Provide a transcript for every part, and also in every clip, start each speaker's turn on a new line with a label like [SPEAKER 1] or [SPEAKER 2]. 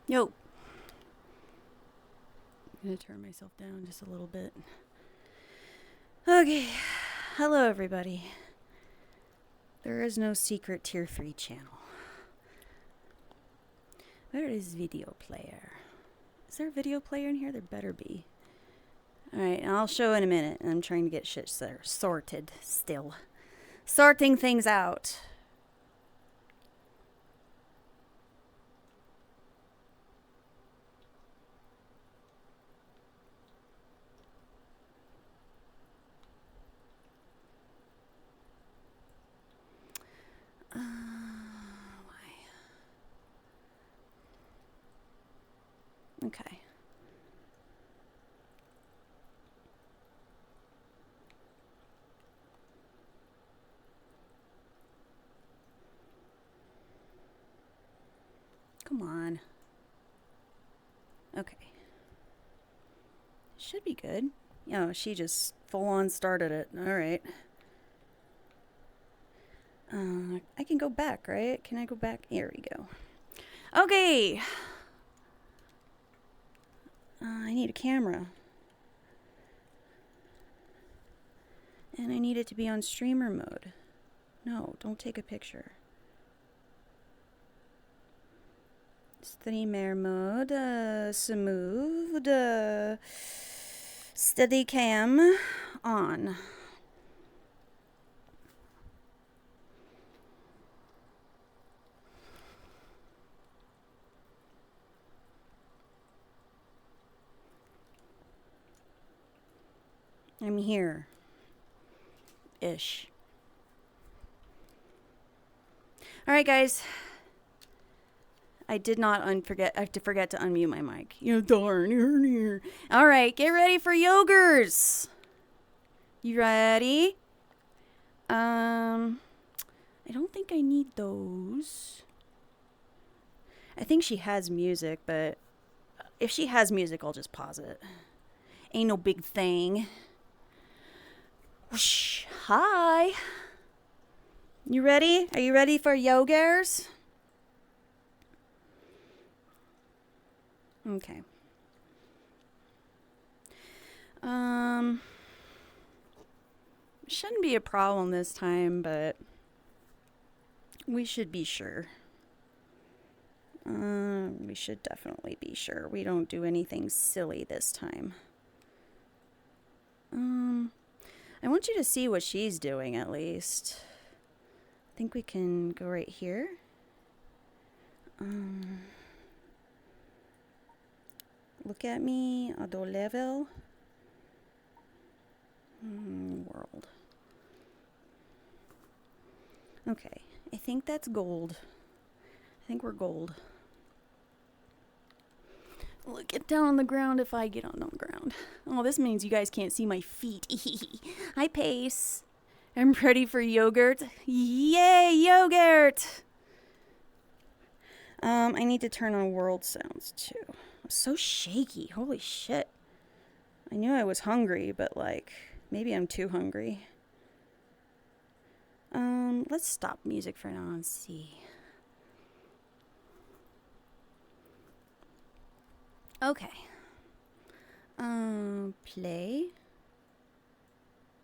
[SPEAKER 1] Yo. I'm going to turn myself down just a little bit. Okay. Hello, everybody. There is no secret tier-free channel. Where is video player? Is there a video player in here? There better be. Alright, I'll show in a minute. I'm trying to get shit sorted still. Sorting things out. Why? Okay. Come on. Okay. Should be good. Oh, she just full on started it. Alright. I can go back, right? Can I go back? Here we go. Okay. I need a camera. And I need it to be on streamer mode. No, don't take a picture. Streamer mode, smooth, steady cam on. I'm here. Ish. Alright, guys. I did not forget to unmute my mic. You know, darn, you're here. Alright, get ready for yogurts. You ready? I don't think I need those. I think she has music, but if she has music, I'll just pause it. Ain't no big thing. Whoosh. Hi. You ready? Are you ready for yogurts? Okay. Shouldn't be a problem this time, but we should be sure. We should definitely be sure we don't do anything silly this time. I want you to see what she's doing at least. I think we can go right here. Look at me, auto level. World. Okay, I think that's gold. I think we're gold. Look, get down on the ground if I get on the ground. Oh, this means you guys can't see my feet. Hi, Pace. I'm ready for yogurt. Yay, yogurt! I need to turn on world sounds too. I'm so shaky. Holy shit. I knew I was hungry, but like, maybe I'm too hungry. Let's stop music for now and see. Okay. Play.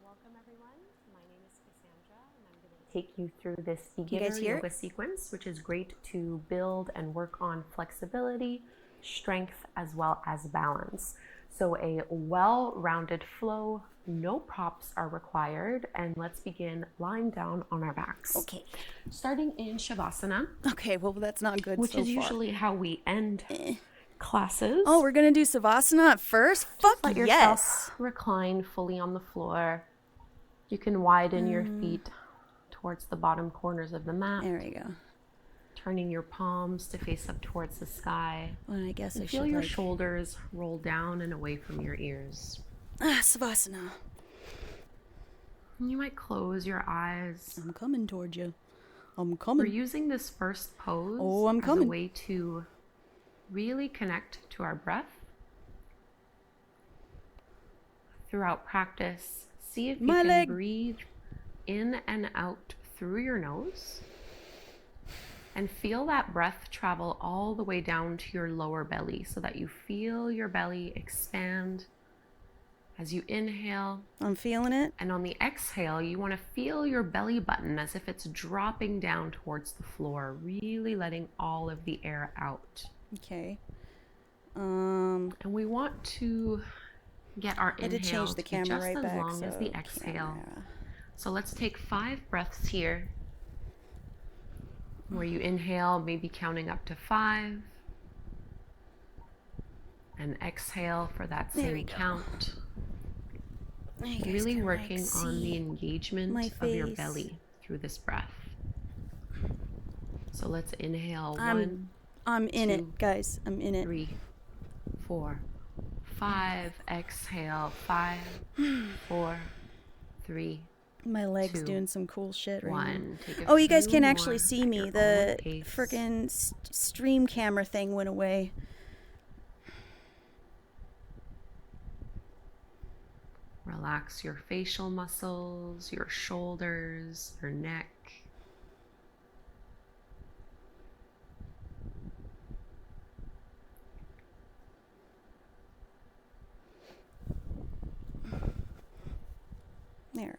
[SPEAKER 2] Welcome everyone. My name is Cassandra and I'm going to take you through this beginner yoga sequence, which is great to build and work on flexibility, strength, as well as balance. So a well-rounded flow, no props are required, and let's begin lying down on our backs.
[SPEAKER 1] Okay.
[SPEAKER 2] Starting in Shavasana.
[SPEAKER 1] Okay, well that's not good
[SPEAKER 2] which
[SPEAKER 1] so
[SPEAKER 2] is
[SPEAKER 1] far.
[SPEAKER 2] Usually how we end classes.
[SPEAKER 1] Oh, we're gonna do Savasana at first? Fuck
[SPEAKER 2] Let
[SPEAKER 1] yes.
[SPEAKER 2] yourself recline fully on the floor. You can widen your feet towards the bottom corners of the mat.
[SPEAKER 1] There we go.
[SPEAKER 2] Turning your palms to face up towards the sky.
[SPEAKER 1] Well, I guess I
[SPEAKER 2] Feel
[SPEAKER 1] should
[SPEAKER 2] your shoulders roll down and away from your ears.
[SPEAKER 1] Savasana.
[SPEAKER 2] You might close your eyes.
[SPEAKER 1] I'm coming towards you. I'm
[SPEAKER 2] We're
[SPEAKER 1] coming.
[SPEAKER 2] using this first pose
[SPEAKER 1] I'm
[SPEAKER 2] as
[SPEAKER 1] coming.
[SPEAKER 2] a way to really connect to our breath. Throughout practice, see if you
[SPEAKER 1] My
[SPEAKER 2] can
[SPEAKER 1] leg.
[SPEAKER 2] breathe in and out through your nose. And feel that breath travel all the way down to your lower belly so that you feel your belly expand as you inhale.
[SPEAKER 1] I'm feeling it.
[SPEAKER 2] And on the exhale, you want to feel your belly button as if it's dropping down towards the floor, really letting all of the air out.
[SPEAKER 1] Okay.
[SPEAKER 2] And we want to get our inhale
[SPEAKER 1] change the
[SPEAKER 2] to be
[SPEAKER 1] camera
[SPEAKER 2] just
[SPEAKER 1] right
[SPEAKER 2] as
[SPEAKER 1] back,
[SPEAKER 2] long as the exhale. So let's take 5 breaths here, where you inhale, maybe counting up to 5, and exhale for that same count. Really working on the engagement of your belly through this breath. So let's inhale.
[SPEAKER 1] I'm in it, guys. I'm in it.
[SPEAKER 2] 3, 4, 5. Exhale. 5, 4, 3.
[SPEAKER 1] My leg's doing some cool shit right now.
[SPEAKER 2] Take
[SPEAKER 1] Oh, you guys can't actually see me. The freaking stream camera thing went away.
[SPEAKER 2] Relax your facial muscles, your shoulders, your neck.
[SPEAKER 1] There.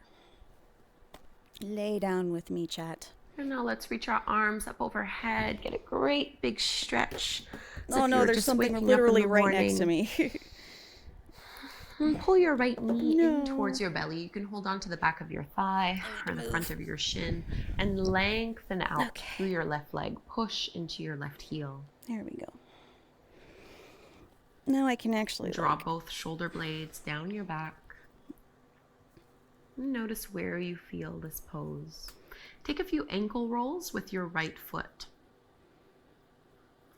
[SPEAKER 1] Lay down with me, chat.
[SPEAKER 2] And now let's reach our arms up overhead. Get a great big stretch.
[SPEAKER 1] Oh no, there's something literally right next to me.
[SPEAKER 2] And pull your right knee in towards your belly. You can hold on to the back of your thigh or the front of your shin and lengthen out through your left leg. Push into your left heel.
[SPEAKER 1] There we go. Now I can actually
[SPEAKER 2] draw both shoulder blades down your back. Notice where you feel this pose. Take a few ankle rolls with your right foot.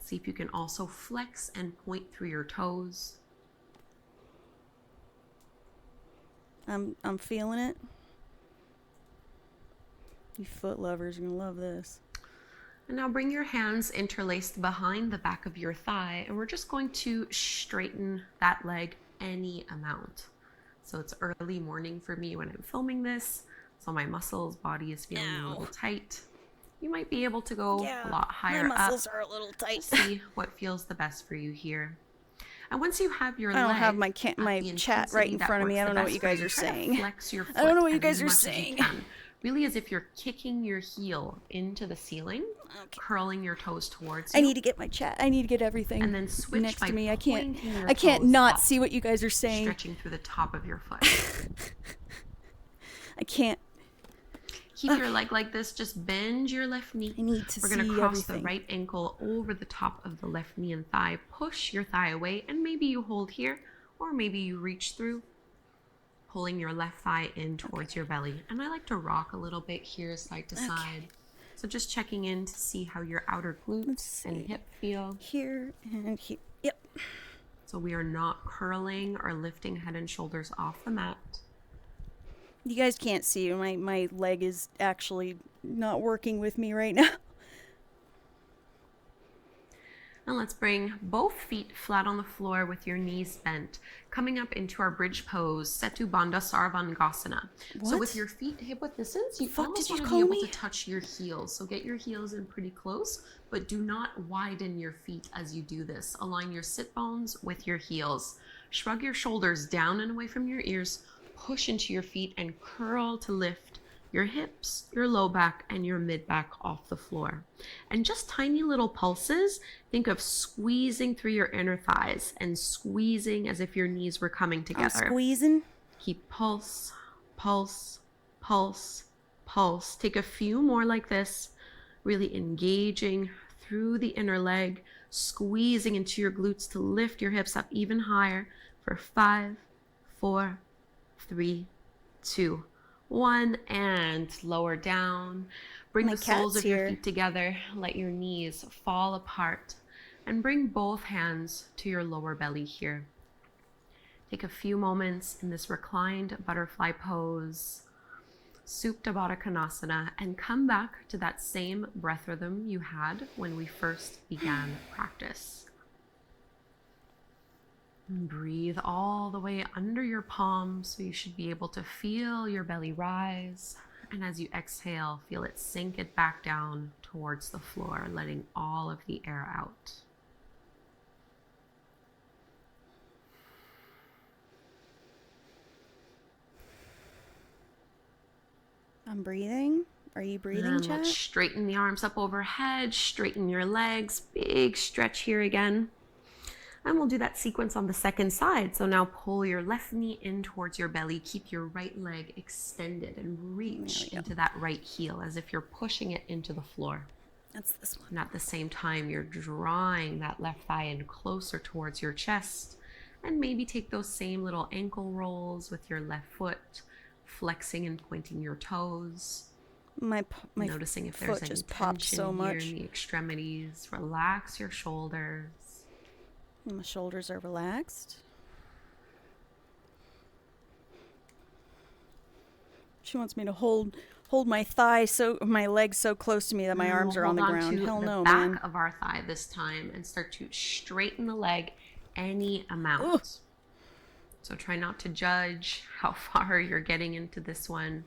[SPEAKER 2] See if you can also flex and point through your toes.
[SPEAKER 1] I'm feeling it. You foot lovers are gonna love this.
[SPEAKER 2] And now bring your hands interlaced behind the back of your thigh, and we're just going to straighten that leg any amount. So it's early morning for me when I'm filming this, so my body is feeling a little tight. You might be able to go a lot higher
[SPEAKER 1] my muscles are a little tight.
[SPEAKER 2] See what feels the best for you here. And once you have your
[SPEAKER 1] I don't have my chat right in front of me. I don't know what you guys are saying. I don't know what you guys are saying.
[SPEAKER 2] Really as if you're kicking your heel into the ceiling, curling your toes towards you.
[SPEAKER 1] I need to get my chat. I need to get everything
[SPEAKER 2] and then switch
[SPEAKER 1] next
[SPEAKER 2] by
[SPEAKER 1] to me. I can't not see what you guys are saying.
[SPEAKER 2] Stretching through the top of your foot.
[SPEAKER 1] I can't.
[SPEAKER 2] Keep your leg like this. Just bend your left knee.
[SPEAKER 1] I need to see
[SPEAKER 2] We're going to cross
[SPEAKER 1] everything.
[SPEAKER 2] the right ankle over the top of the left knee and thigh. Push your thigh away, and maybe you hold here, or maybe you reach through, pulling your left thigh in towards your belly. And I like to rock a little bit here, side to side. So just checking in to see how your outer glutes and hip feel.
[SPEAKER 1] Here and here. Yep.
[SPEAKER 2] So we are not curling or lifting head and shoulders off the mat.
[SPEAKER 1] You guys can't see. My leg is actually not working with me right now.
[SPEAKER 2] Now let's bring both feet flat on the floor with your knees bent, coming up into our bridge pose, Setu Bandha Sarvangasana. So with your feet hip width distance, you almost want to be able to touch your heels. So get your heels in pretty close, but do not widen your feet as you do this. Align your sit bones with your heels. Shrug your shoulders down and away from your ears. Push into your feet and curl to lift your hips, your low back, and your mid back off the floor. And just tiny little pulses. Think of squeezing through your inner thighs and squeezing as if your knees were coming together.
[SPEAKER 1] I'm squeezing.
[SPEAKER 2] Keep pulse, pulse, pulse, pulse. Take a few more like this, really engaging through the inner leg, squeezing into your glutes to lift your hips up even higher for 5, 4, 3, 2, 1, and lower down. Bring the soles of your feet together. Let your knees fall apart and bring both hands to your lower belly here. Take a few moments in this reclined butterfly pose, Supta Baddha Konasana, and come back to that same breath rhythm you had when we first began practice. And breathe all the way under your palms, so you should be able to feel your belly rise. And as you exhale, feel it sink it back down towards the floor, letting all of the air out.
[SPEAKER 1] I'm breathing. Are you breathing,
[SPEAKER 2] and
[SPEAKER 1] chat?
[SPEAKER 2] Let's straighten the arms up overhead, straighten your legs, big stretch here again. And we'll do that sequence on the second side. So now pull your left knee in towards your belly, keep your right leg extended and reach into that right heel as if you're pushing it into the floor.
[SPEAKER 1] That's this one.
[SPEAKER 2] And at the same time, you're drawing that left thigh in closer towards your chest. And maybe take those same little ankle rolls with your left foot, flexing and pointing your toes.
[SPEAKER 1] My
[SPEAKER 2] noticing if there's any tension here in the extremities. Relax your shoulders.
[SPEAKER 1] My shoulders are relaxed. She wants me to hold my thigh, my legs so close to me that my arms are on the ground. Hell no, man.
[SPEAKER 2] Back of our thigh this time and start to straighten the leg any amount.
[SPEAKER 1] Ugh.
[SPEAKER 2] So try not to judge how far you're getting into this one.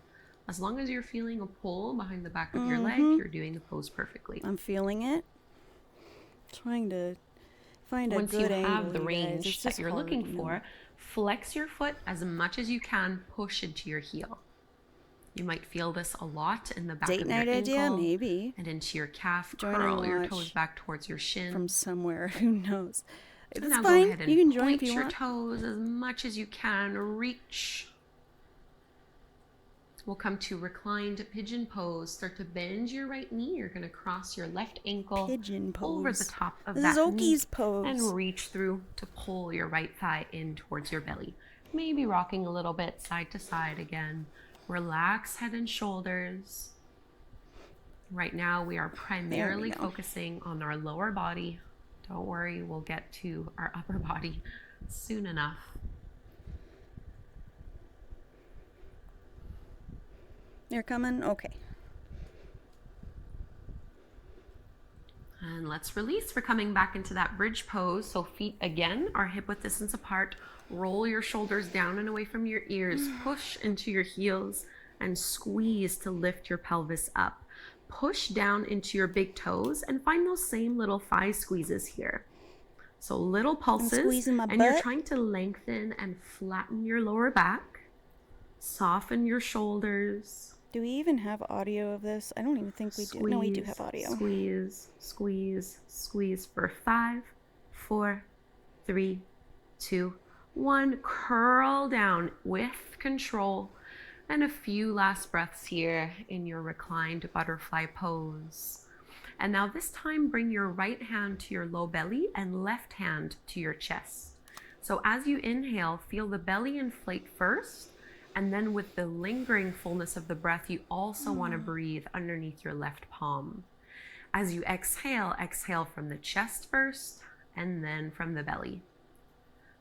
[SPEAKER 2] As long as you're feeling a pull behind the back of your leg, you're doing the pose perfectly.
[SPEAKER 1] I'm feeling it. Trying to find a good angle.
[SPEAKER 2] Once you have the range that you're looking for, flex your foot as much as you can, push into your heel. You might feel this a lot in the back of your ankle.
[SPEAKER 1] Date night idea, maybe.
[SPEAKER 2] And into your calf. Curl your toes back towards your shin.
[SPEAKER 1] From somewhere, who knows? It's
[SPEAKER 2] now
[SPEAKER 1] fine.
[SPEAKER 2] Go ahead and
[SPEAKER 1] you can join
[SPEAKER 2] point
[SPEAKER 1] if you
[SPEAKER 2] your
[SPEAKER 1] want.
[SPEAKER 2] toes as much as you can. Reach. We'll come to reclined pigeon pose. Start to bend your right knee. You're going to cross your left ankle over the top of that knee
[SPEAKER 1] pose.
[SPEAKER 2] And reach through to pull your right thigh in towards your belly. Maybe rocking a little bit side to side again. Relax head and shoulders. Right now we are primarily focusing on our lower body. Don't worry, we'll get to our upper body soon enough.
[SPEAKER 1] You're coming? Okay.
[SPEAKER 2] And let's release. We're coming back into that bridge pose. So feet again are hip width distance apart. Roll your shoulders down and away from your ears. Push into your heels and squeeze to lift your pelvis up. Push down into your big toes and find those same little thigh squeezes here. So little pulses, and you're trying to lengthen and flatten your lower back. Soften your shoulders.
[SPEAKER 1] Do we even have audio of this? I don't even think we do. No, we do have audio.
[SPEAKER 2] Squeeze, squeeze, squeeze for 5, 4, 3, 2, 1. Curl down with control. And a few last breaths here in your reclined butterfly pose. And now this time, bring your right hand to your low belly and left hand to your chest. So as you inhale, feel the belly inflate first. And then with the lingering fullness of the breath, you also want to breathe underneath your left palm. As you exhale, exhale from the chest first and then from the belly.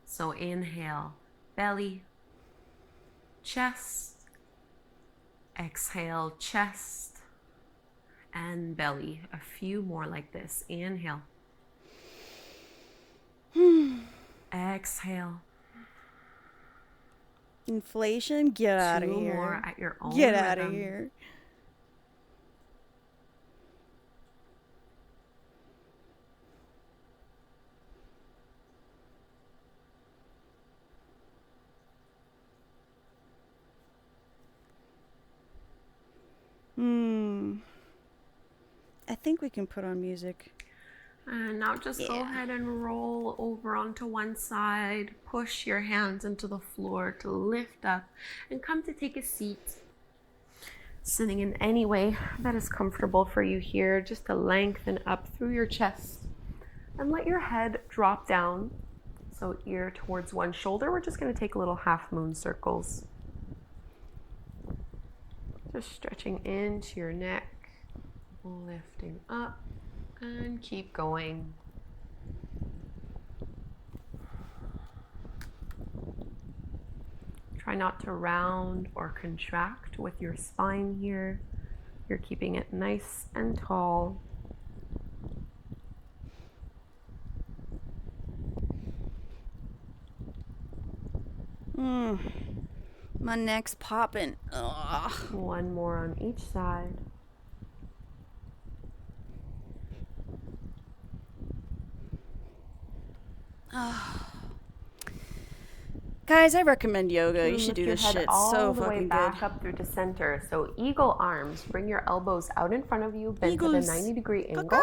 [SPEAKER 2] So inhale, belly, chest. Exhale, chest and belly. A few more like this. Inhale. Exhale.
[SPEAKER 1] Inflation, get out of here.
[SPEAKER 2] 2 more at your own
[SPEAKER 1] Get
[SPEAKER 2] rhythm.
[SPEAKER 1] out of here. I think we can put on music.
[SPEAKER 2] And now just go ahead and roll over onto one side. Push your hands into the floor to lift up and come to take a seat. Sitting in any way that is comfortable for you here, just to lengthen up through your chest. And let your head drop down. So ear towards one shoulder. We're just going to take little half moon circles. Just stretching into your neck. Lifting up. And keep going. Try not to round or contract with your spine here. You're keeping it nice and tall.
[SPEAKER 1] My neck's popping. Ugh.
[SPEAKER 2] One more on each side.
[SPEAKER 1] Guys, I recommend yoga. You should do
[SPEAKER 2] Lift
[SPEAKER 1] this
[SPEAKER 2] your head
[SPEAKER 1] shit.
[SPEAKER 2] all
[SPEAKER 1] So
[SPEAKER 2] the way
[SPEAKER 1] fucking
[SPEAKER 2] back
[SPEAKER 1] good.
[SPEAKER 2] up through to center. So eagle arms. Bring your elbows out in front of you. Bend to the 90-degree angle.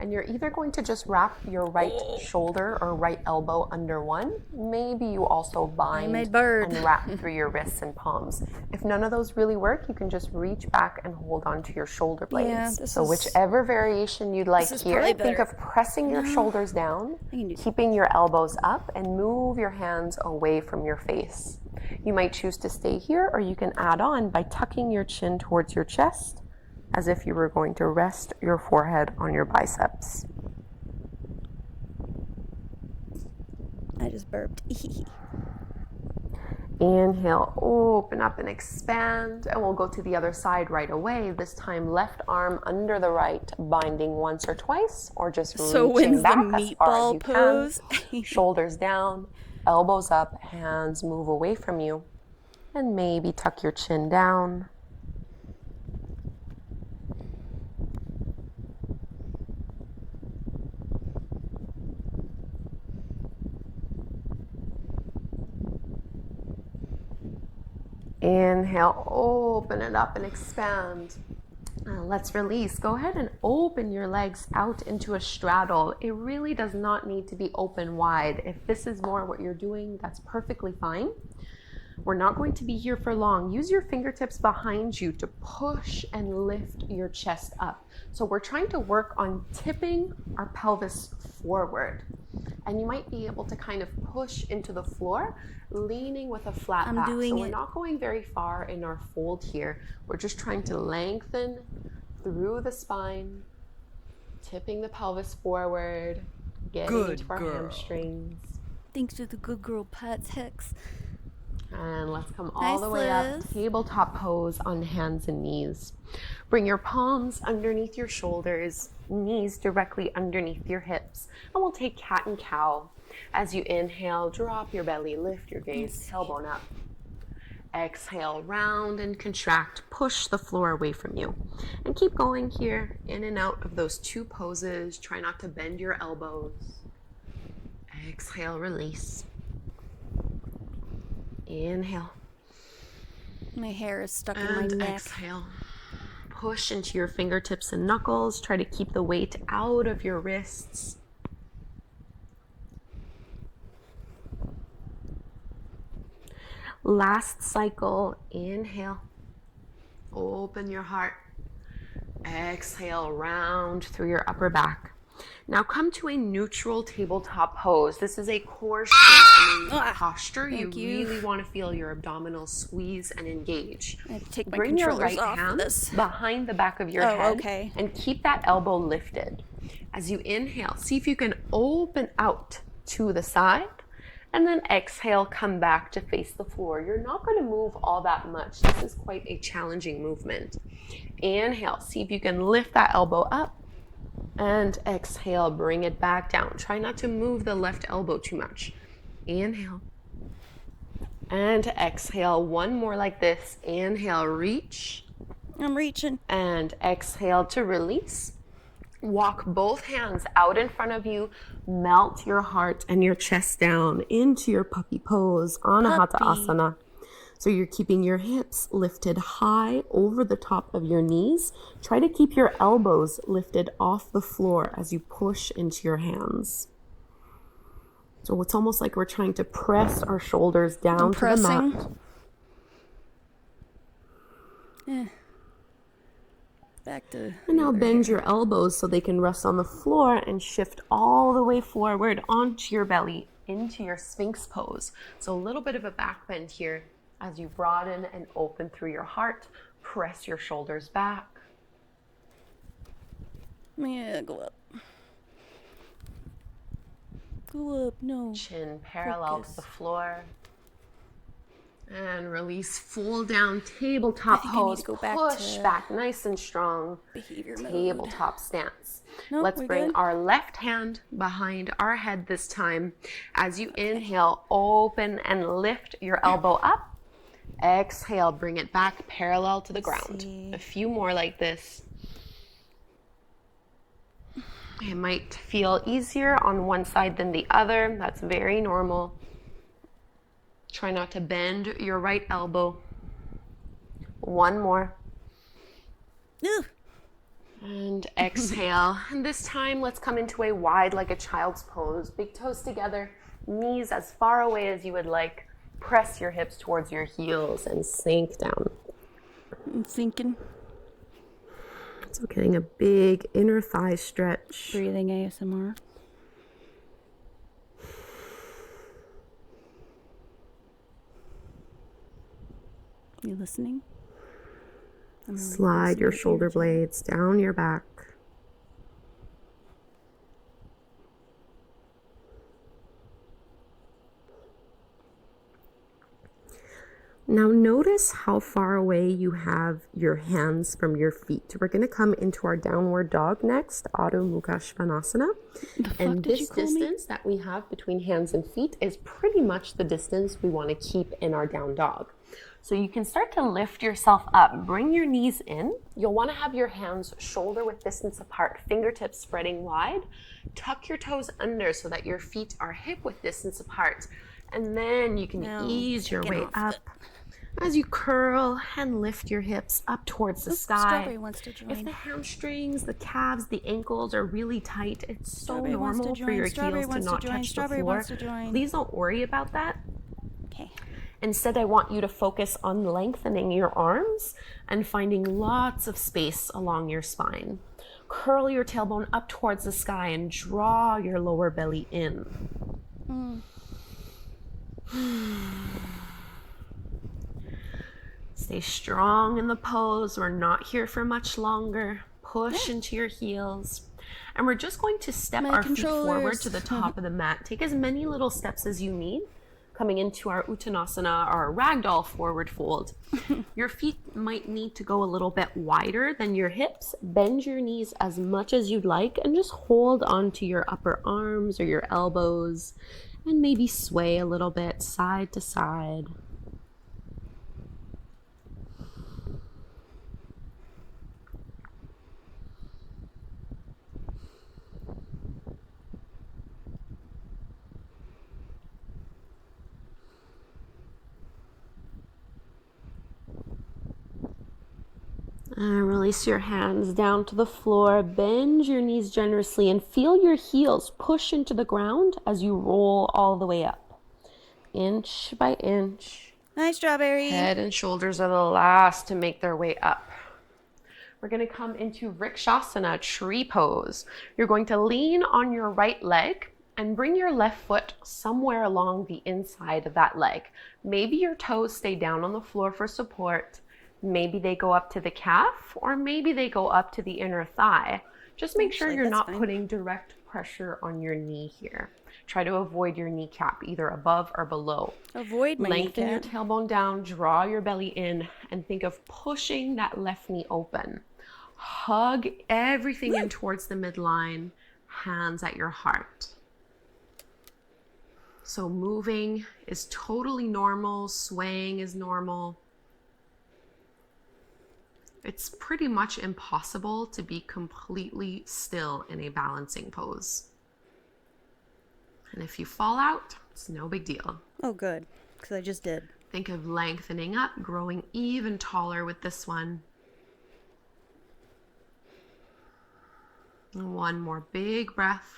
[SPEAKER 2] And you're either going to just wrap your right shoulder or right elbow under one. Maybe you also bind and wrap through your wrists and palms. If none of those really work, you can just reach back and hold onto your shoulder blades. So whichever variation you'd like here, think of pressing your shoulders down, keeping your elbows up, and move your hands away from your face. You might choose to stay here, or you can add on by tucking your chin towards your chest as if you were going to rest your forehead on your biceps.
[SPEAKER 1] I just burped.
[SPEAKER 2] Inhale, open up and expand, and we'll go to the other side right away. This time, left arm under the right, binding once or twice, or just reaching back as far as you can. Shoulders down, elbows up, hands move away from you, and maybe tuck your chin down. Inhale, open it up and expand. Let's release. Go ahead and open your legs out into a straddle. It really does not need to be open wide. If this is more what you're doing, that's perfectly fine. We're not going to be here for long. Use your fingertips behind you to push and lift your chest up. So we're trying to work on tipping our pelvis forward. And you might be able to kind of push into the floor, leaning with a flat back. So we're not going very far in our fold here. We're just trying to lengthen through the spine, tipping the pelvis forward, getting into our hamstrings.
[SPEAKER 1] Thanks to the good girl Pat's Hex.
[SPEAKER 2] And let's come all the way up, tabletop pose on hands and knees. Bring your palms underneath your shoulders, knees directly underneath your hips. And we'll take cat and cow. As you inhale, drop your belly, lift your gaze, tailbone up. Exhale, round and contract, push the floor away from you. And keep going here, in and out of those two poses. Try not to bend your elbows. Exhale, release. Inhale.
[SPEAKER 1] My hair is stuck in my neck.
[SPEAKER 2] Exhale. Push into your fingertips and knuckles. Try to keep the weight out of your wrists. Last cycle. Inhale. Open your heart. Exhale, round through your upper back. Now come to a neutral tabletop pose. This is a core strengthening posture. You really want to feel your abdominals squeeze and engage.
[SPEAKER 1] I have to take my
[SPEAKER 2] Bring your
[SPEAKER 1] controllers
[SPEAKER 2] right
[SPEAKER 1] off
[SPEAKER 2] hand
[SPEAKER 1] this.
[SPEAKER 2] behind the back of your head and keep that elbow lifted. As you inhale, see if you can open out to the side, and then exhale, come back to face the floor. You're not going to move all that much. This is quite a challenging movement. Inhale, see if you can lift that elbow up. And exhale, bring it back down. Try not to move the left elbow too much. Inhale. And exhale, one more like this. Inhale, reach.
[SPEAKER 1] I'm reaching.
[SPEAKER 2] And exhale to release. Walk both hands out in front of you. Melt your heart and your chest down into your puppy pose, Anahata Asana. So you're keeping your hips lifted high over the top of your knees. Try to keep your elbows lifted off the floor as you push into your hands. So it's almost like we're trying to press our shoulders down to the mat.
[SPEAKER 1] Back to.
[SPEAKER 2] And now bend your elbows so they can rest on the floor and shift all the way forward onto your belly into your Sphinx pose. So a little bit of a back bend here. As you broaden and open through your heart, press your shoulders back.
[SPEAKER 1] Yeah, go up. Go up, no.
[SPEAKER 2] Chin parallel to the floor. And release, full down tabletop pose. Push back nice and strong. Tabletop stance. Let's bring our left hand behind our head this time. As you inhale, open and lift your elbow up. Exhale, bring it back parallel to the ground. A few more like this. It might feel easier on one side than the other. That's very normal. Try not to bend your right elbow. One more.
[SPEAKER 1] Ooh.
[SPEAKER 2] And exhale. And this time, let's come into a wide like a child's pose. Big toes together, knees as far away as you would like. Press your hips towards your heels and sink down.
[SPEAKER 1] I'm sinking.
[SPEAKER 2] So getting a big inner thigh stretch.
[SPEAKER 1] Breathing ASMR. You listening?
[SPEAKER 2] Slide your shoulder blades down your back. Now notice how far away you have your hands from your feet. We're going to come into our downward dog next, Adho Mukha Svanasana. And this distance that we have between hands and feet is pretty much the distance we want to keep in our down dog. So you can start to lift yourself up. Bring your knees in. You'll want to have your hands shoulder width distance apart, fingertips spreading wide. Tuck your toes under so that your feet are hip width distance apart. And then you can ease your way up as you curl and lift your hips up towards the sky.
[SPEAKER 1] Strawberry wants to join.
[SPEAKER 2] If the hamstrings, the calves, the ankles are really tight, it's so normal for your heels to not touch the floor. Please don't worry about that.
[SPEAKER 1] Okay.
[SPEAKER 2] Instead, I want you to focus on lengthening your arms and finding lots of space along your spine. Curl your tailbone up towards the sky and draw your lower belly in. Stay strong in the pose. We're not here for much longer. Push into your heels. And we're just going to step our feet forward to the top of the mat. Take as many little steps as you need. Coming into our Uttanasana, our ragdoll forward fold. Your feet might need to go a little bit wider than your hips. Bend your knees as much as you'd like and just hold onto your upper arms or your elbows and maybe sway a little bit side to side. And release your hands down to the floor. Bend your knees generously and feel your heels push into the ground as you roll all the way up. Inch by inch.
[SPEAKER 1] Nice, Strawberry.
[SPEAKER 2] Head and shoulders are the last to make their way up. We're going to come into Vrikshasana, tree pose. You're going to lean on your right leg and bring your left foot somewhere along the inside of that leg. Maybe your toes stay down on the floor for support. Maybe they go up to the calf, or maybe they go up to the inner thigh. Just make sure you're not putting direct pressure on your knee here. Try to avoid your kneecap, either above or below.
[SPEAKER 1] Avoid my
[SPEAKER 2] Lengthen your
[SPEAKER 1] kneecap.
[SPEAKER 2] tailbone down, draw your belly in, and think of pushing that left knee open. Hug everything in towards the midline, hands at your heart. So moving is totally normal, swaying is normal. It's pretty much impossible to be completely still in a balancing pose. And if you fall out, it's no big deal.
[SPEAKER 1] Oh, good, because I just did.
[SPEAKER 2] Think of lengthening up, growing even taller with this one. One more big breath.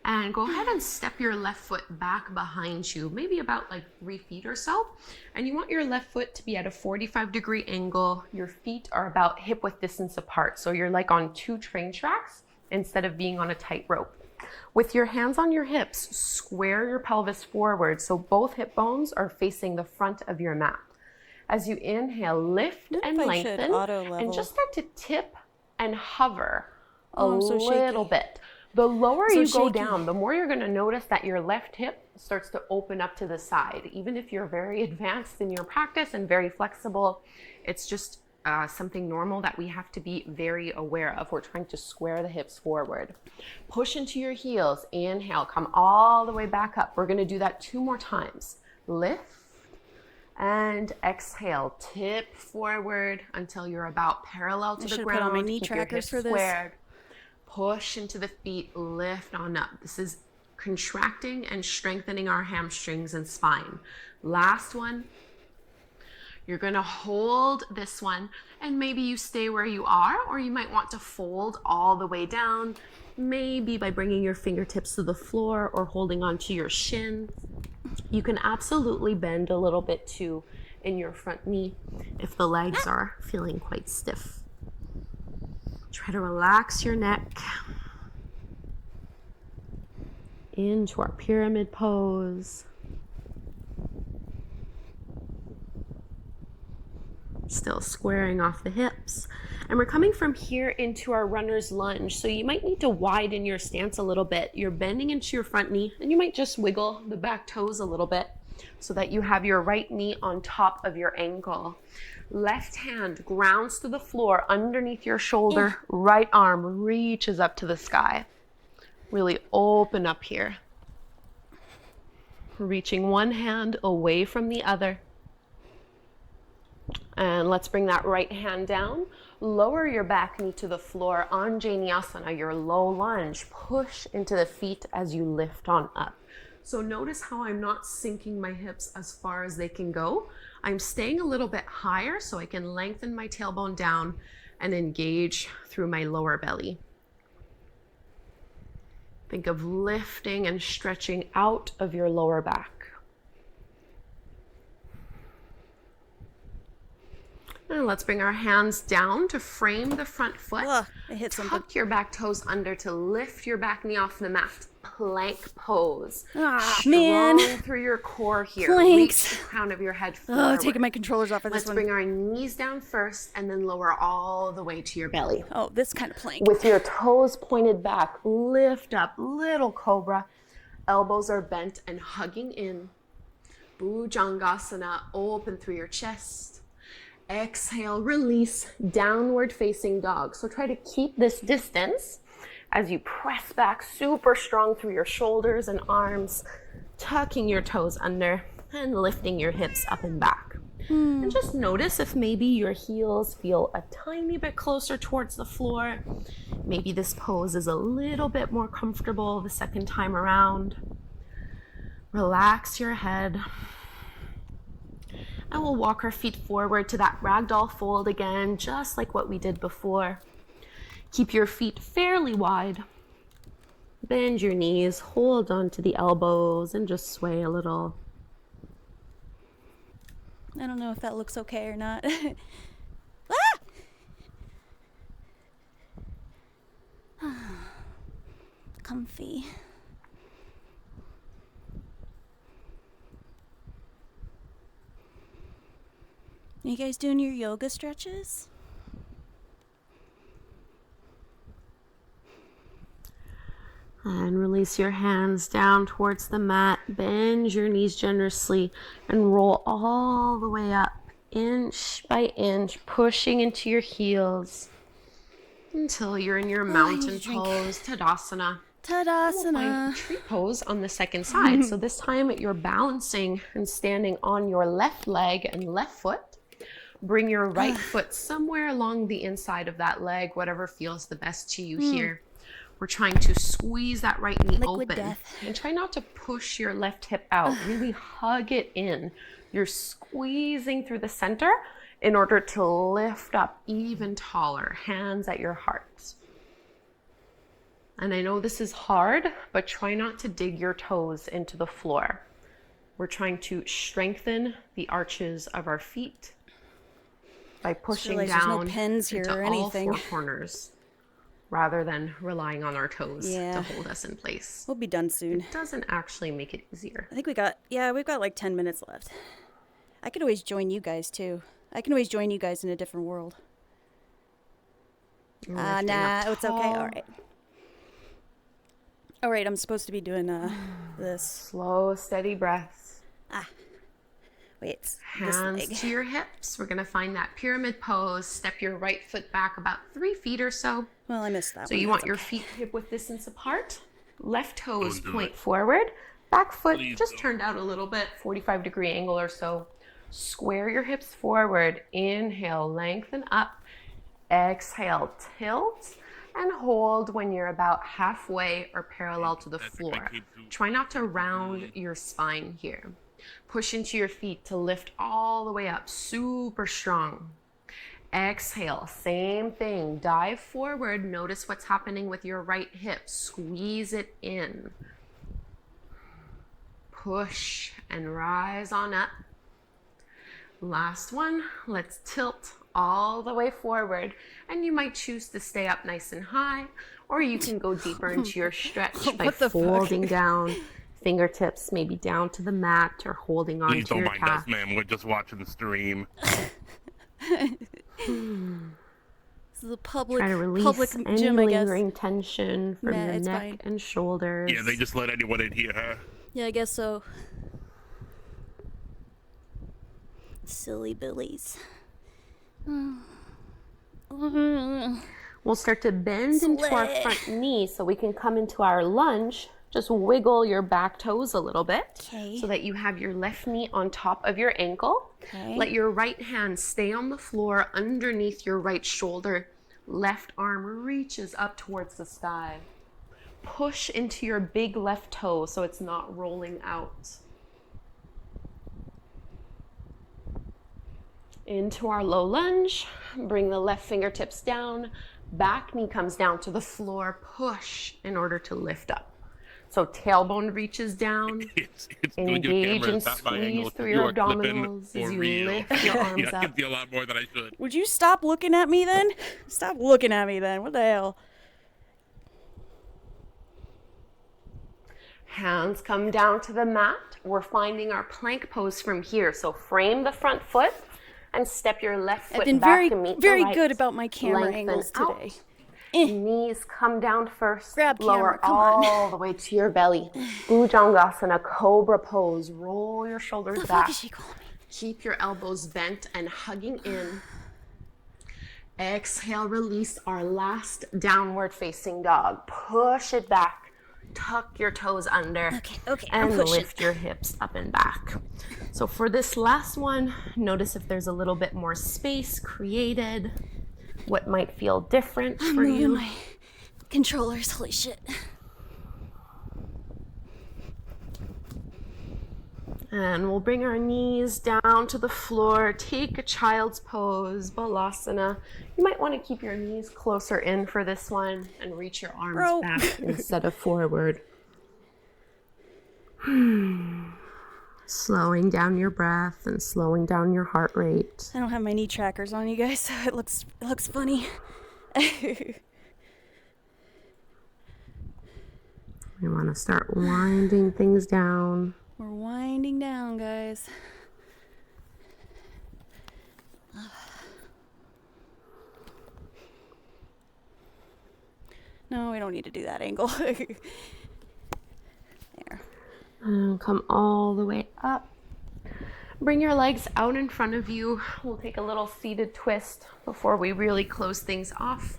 [SPEAKER 2] And go ahead and step your left foot back behind you, maybe about like 3 feet or so. And you want your left foot to be at a 45-degree angle. Your feet are about hip width distance apart. So you're like on 2 train tracks instead of being on a tight rope. With your hands on your hips, square your pelvis forward so both hip bones are facing the front of your mat. As you inhale, lift and lengthen, and just start to tip and hover a little bit. The lower you go down, the more you're going to notice that your left hip starts to open up to the side. Even if you're very advanced in your practice and very flexible, it's just something normal that we have to be very aware of. We're trying to square the hips forward. Push into your heels. Inhale, come all the way back up. We're going to do that 2 more times. Lift and exhale. Tip forward until you're about parallel to the ground.
[SPEAKER 1] Put on my knee trackers for this.
[SPEAKER 2] push into the feet, lift on up. This is contracting and strengthening our hamstrings and spine. Last one. You're gonna hold this one, and maybe you stay where you are, or you might want to fold all the way down, maybe by bringing your fingertips to the floor or holding onto your shin. You can absolutely bend a little bit too in your front knee if the legs are feeling quite stiff. Try to relax your neck into our pyramid pose. Still squaring off the hips. And we're coming from here into our runner's lunge. So you might need to widen your stance a little bit. You're bending into your front knee, and you might just wiggle the back toes a little bit so that you have your right knee on top of your ankle. Left hand grounds to the floor underneath your shoulder. Right arm reaches up to the sky. Really open up here. Reaching one hand away from the other. And let's bring that right hand down. Lower your back knee to the floor. Anjaneyasana, your low lunge. Push into the feet as you lift on up. So notice how I'm not sinking my hips as far as they can go. I'm staying a little bit higher so I can lengthen my tailbone down and engage through my lower belly. Think of lifting and stretching out of your lower back. And let's bring our hands down to frame the front foot.
[SPEAKER 1] Ugh, I hit something.
[SPEAKER 2] Tuck your back toes under to lift your back knee off the mat. Plank pose.
[SPEAKER 1] Man.
[SPEAKER 2] Strong through your core here.
[SPEAKER 1] Planks.
[SPEAKER 2] Reach the crown of your head forward.
[SPEAKER 1] Taking my controllers off of this
[SPEAKER 2] Let's
[SPEAKER 1] one.
[SPEAKER 2] bring our knees down first and then lower all the way to your belly.
[SPEAKER 1] Oh, this kind of plank.
[SPEAKER 2] With your toes pointed back, lift up, little cobra. Elbows are bent and hugging in. Bhujangasana, open through your chest. Exhale, release, downward facing dog. So try to keep this distance as you press back super strong through your shoulders and arms, tucking your toes under and lifting your hips up and back. And just notice if maybe your heels feel a tiny bit closer towards the floor. Maybe this pose is a little bit more comfortable the second time around. Relax your head. And we'll walk our feet forward to that ragdoll fold again, just like what we did before. Keep your feet fairly wide. Bend your knees, hold on to the elbows, and just sway a little.
[SPEAKER 1] I don't know if that looks okay or not. Comfy. Are you guys doing your yoga stretches?
[SPEAKER 2] And release your hands down towards the mat. Bend your knees generously and roll all the way up, inch by inch, pushing into your heels until you're in your mountain pose, Tadasana.
[SPEAKER 1] Tadasana.
[SPEAKER 2] We'll find tree pose on the second side. So this time you're balancing and standing on your left leg and left foot. Bring your right foot somewhere along the inside of that leg, whatever feels the best to you here. We're trying to squeeze that right knee
[SPEAKER 1] Liquid
[SPEAKER 2] open.
[SPEAKER 1] death.
[SPEAKER 2] And try not to push your left hip out. Really hug it in. You're squeezing through the center in order to lift up even taller. Hands at your heart. And I know this is hard, but try not to dig your toes into the floor. We're trying to strengthen the arches of our feet by pushing down
[SPEAKER 1] no pens here
[SPEAKER 2] into
[SPEAKER 1] or
[SPEAKER 2] all
[SPEAKER 1] anything.
[SPEAKER 2] four corners rather than relying on our toes
[SPEAKER 1] Yeah.
[SPEAKER 2] to hold us in place.
[SPEAKER 1] We'll be done soon.
[SPEAKER 2] It doesn't actually make it easier.
[SPEAKER 1] I think we've got like 10 minutes left. I could always join you guys too. I can always join you guys in a different world. Nah, it's okay. All right, I'm supposed to be doing this.
[SPEAKER 2] Slow, steady breaths.
[SPEAKER 1] Wait,
[SPEAKER 2] Hands to your hips. We're going to find that pyramid pose. Step your right foot back about 3 feet or so.
[SPEAKER 1] Well, I missed that
[SPEAKER 2] So
[SPEAKER 1] one.
[SPEAKER 2] you want your feet hip width distance apart. Left toes point forward. Back foot just turned out a little bit, 45-degree angle or so. Square your hips forward. Inhale, lengthen up. Exhale, tilt. and hold when you're about halfway or parallel to the floor. Try not to round your spine here. Push into your feet to lift all the way up, super strong. Exhale, same thing. Dive forward. Notice what's happening with your right hip. Squeeze it in. Push and rise on up. Last one. Let's tilt all the way forward. And you might choose to stay up nice and high, or you can go deeper into your stretch by folding down. Fingertips maybe down to the mat or holding on to your calf.
[SPEAKER 3] Please don't mind us, ma'am. We're just watching the stream.
[SPEAKER 1] This is a public
[SPEAKER 2] Try to release any
[SPEAKER 1] gym, I guess.
[SPEAKER 2] lingering tension from your neck and shoulders.
[SPEAKER 3] Yeah, they just let anyone in here, huh?
[SPEAKER 1] Yeah, I guess so. Silly billies.
[SPEAKER 2] We'll start to bend into our front knee so we can come into our lunge. Just wiggle your back toes a little bit so that you have your left knee on top of your ankle. Let your right hand stay on the floor underneath your right shoulder. Left arm reaches up towards the sky. Push into your big left toe so it's not rolling out. Into our low lunge. Bring the left fingertips down. Back knee comes down to the floor. Push in order to lift up. So tailbone reaches down, engage and squeeze through your abdominals as you lift your arms up.
[SPEAKER 3] I can feel a lot more than I should.
[SPEAKER 1] Would you stop looking at me then? Stop looking at me then. What the hell?
[SPEAKER 2] Hands come down to the mat. We're finding our plank pose from here. So frame the front foot and step your left foot back to meet the right.
[SPEAKER 1] I've been very good about my camera angles today.
[SPEAKER 2] Knees come down first.
[SPEAKER 1] Grab
[SPEAKER 2] lower
[SPEAKER 1] camera,
[SPEAKER 2] all the way to your belly. Bhujangasana, cobra pose. Roll your shoulders back.
[SPEAKER 1] What the fuck is she calling me?
[SPEAKER 2] Keep your elbows bent and hugging in. Exhale, release our last downward facing dog. Push it back. Tuck your toes under.
[SPEAKER 1] Okay.
[SPEAKER 2] And lift your hips up and back. So for this last one, notice if there's a little bit more space created. What might feel different for you.
[SPEAKER 1] My controllers, holy shit.
[SPEAKER 2] And we'll bring our knees down to the floor. Take a child's pose, Balasana. You might want to keep your knees closer in for this one and reach your arms back instead of forward. Slowing down your breath and slowing down your heart rate.
[SPEAKER 1] I don't have my knee trackers on, you guys, so it looks funny.
[SPEAKER 2] We want to start winding things down.
[SPEAKER 1] We're winding down, guys. No, we don't need to do that angle. There.
[SPEAKER 2] And come all the way up. Bring your legs out in front of you. We'll take a little seated twist before we really close things off.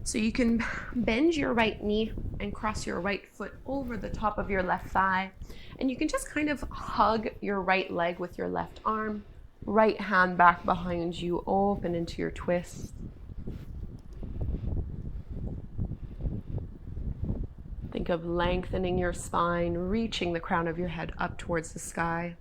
[SPEAKER 2] So you can bend your right knee and cross your right foot over the top of your left thigh. And you can just kind of hug your right leg with your left arm. Right hand back behind you, open into your twist. Think of lengthening your spine, reaching the crown of your head up towards the sky.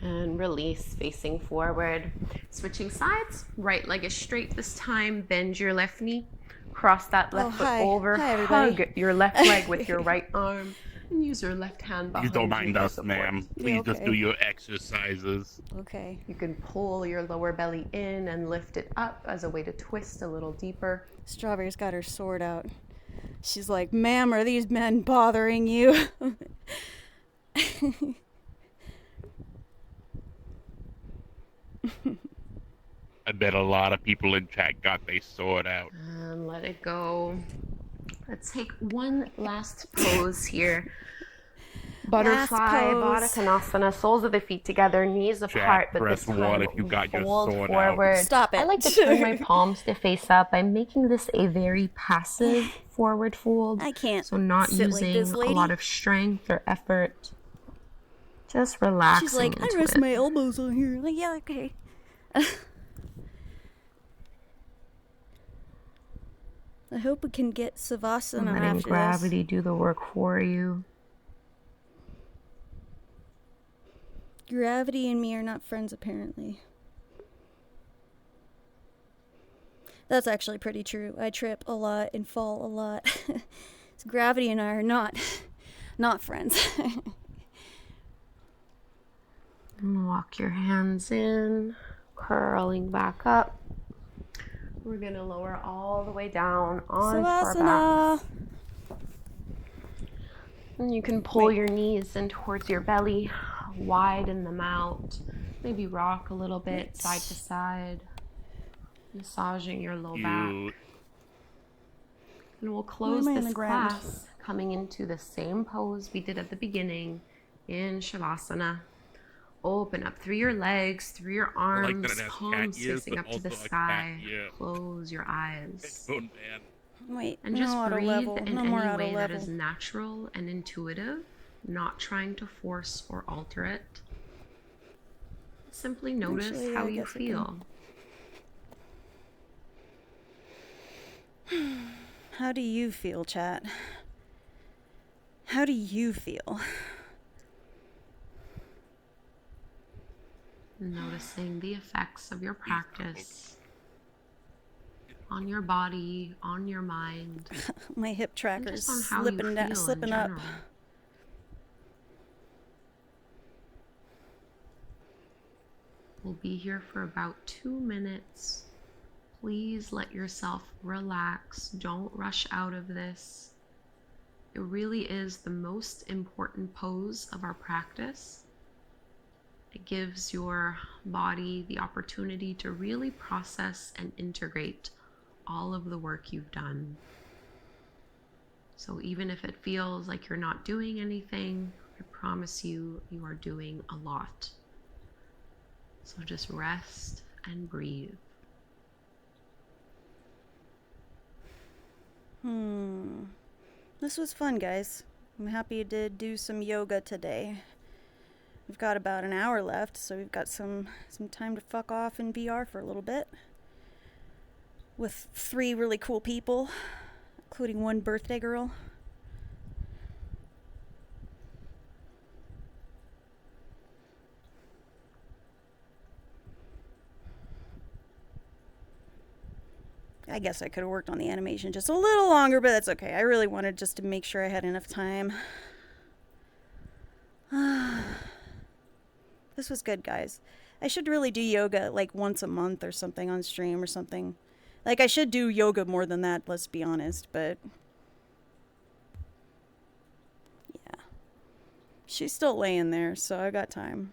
[SPEAKER 2] And release, facing forward. Switching sides, right leg is straight this time. Bend your left knee, cross that left foot over, hug your left leg with your right arm, and use your left hand behind you.
[SPEAKER 3] Please don't mind us, ma'am. Please just do your exercises.
[SPEAKER 1] Okay.
[SPEAKER 2] You can pull your lower belly in and lift it up as a way to twist a little deeper.
[SPEAKER 1] Strawberry's got her sword out. She's like, ma'am, are these men bothering you?
[SPEAKER 3] I bet a lot of people in chat got their sword out.
[SPEAKER 2] And let it go. Let's take one last pose here. Butterfly, Baddha Konasana, soles of the feet together, knees apart, but this time
[SPEAKER 3] if you got your
[SPEAKER 2] fold
[SPEAKER 3] sword
[SPEAKER 2] forward.
[SPEAKER 3] out.
[SPEAKER 1] Stop it.
[SPEAKER 2] I like to turn my palms to face up. I'm making this a very passive forward fold.
[SPEAKER 1] I can't
[SPEAKER 2] So not
[SPEAKER 1] sit
[SPEAKER 2] using
[SPEAKER 1] like this,
[SPEAKER 2] a
[SPEAKER 1] lady.
[SPEAKER 2] lot of strength or effort. Just relaxing.
[SPEAKER 1] She's like, I rest my elbows on here. Like, yeah, okay. I hope we can get Savasana
[SPEAKER 2] letting
[SPEAKER 1] after
[SPEAKER 2] gravity
[SPEAKER 1] this.
[SPEAKER 2] do the work for you.
[SPEAKER 1] Gravity and me are not friends, apparently. That's actually pretty true. I trip a lot and fall a lot. So gravity and I are not friends.
[SPEAKER 2] Walk your hands in, curling back up. We're going to lower all the way down onto our backs. And you can pull your knees in towards your belly, widen them out. Maybe rock a little bit side to side, massaging your low back. And we'll close this class coming into the same pose we did at the beginning in Shavasana. Open up through your legs, through your arms, palms facing up to the sky. Close your eyes.
[SPEAKER 1] Wait,
[SPEAKER 2] and just breathe in any way that is natural and intuitive, not trying to force or alter it. Simply notice how you feel.
[SPEAKER 1] How do you feel, chat? How do you feel?
[SPEAKER 2] Noticing the effects of your practice on your body, on your mind.
[SPEAKER 1] My hip tracker's slipping up.
[SPEAKER 2] We'll be here for about 2 minutes. Please let yourself relax. Don't rush out of this. It really is the most important pose of our practice. It gives your body the opportunity to really process and integrate all of the work you've done. So even if it feels like you're not doing anything, I promise you, you are doing a lot. So just rest and breathe.
[SPEAKER 1] This was fun, guys. I'm happy to do some yoga today. We've got about an hour left, so we've got some time to fuck off in VR for a little bit. With 3 really cool people, including one birthday girl. I guess I could have worked on the animation just a little longer, but that's okay. I really wanted just to make sure I had enough time. This was good, guys. I should really do yoga like once a month or something on stream or something. Like, I should do yoga more than that, let's be honest, but... yeah. She's still laying there, so I got time.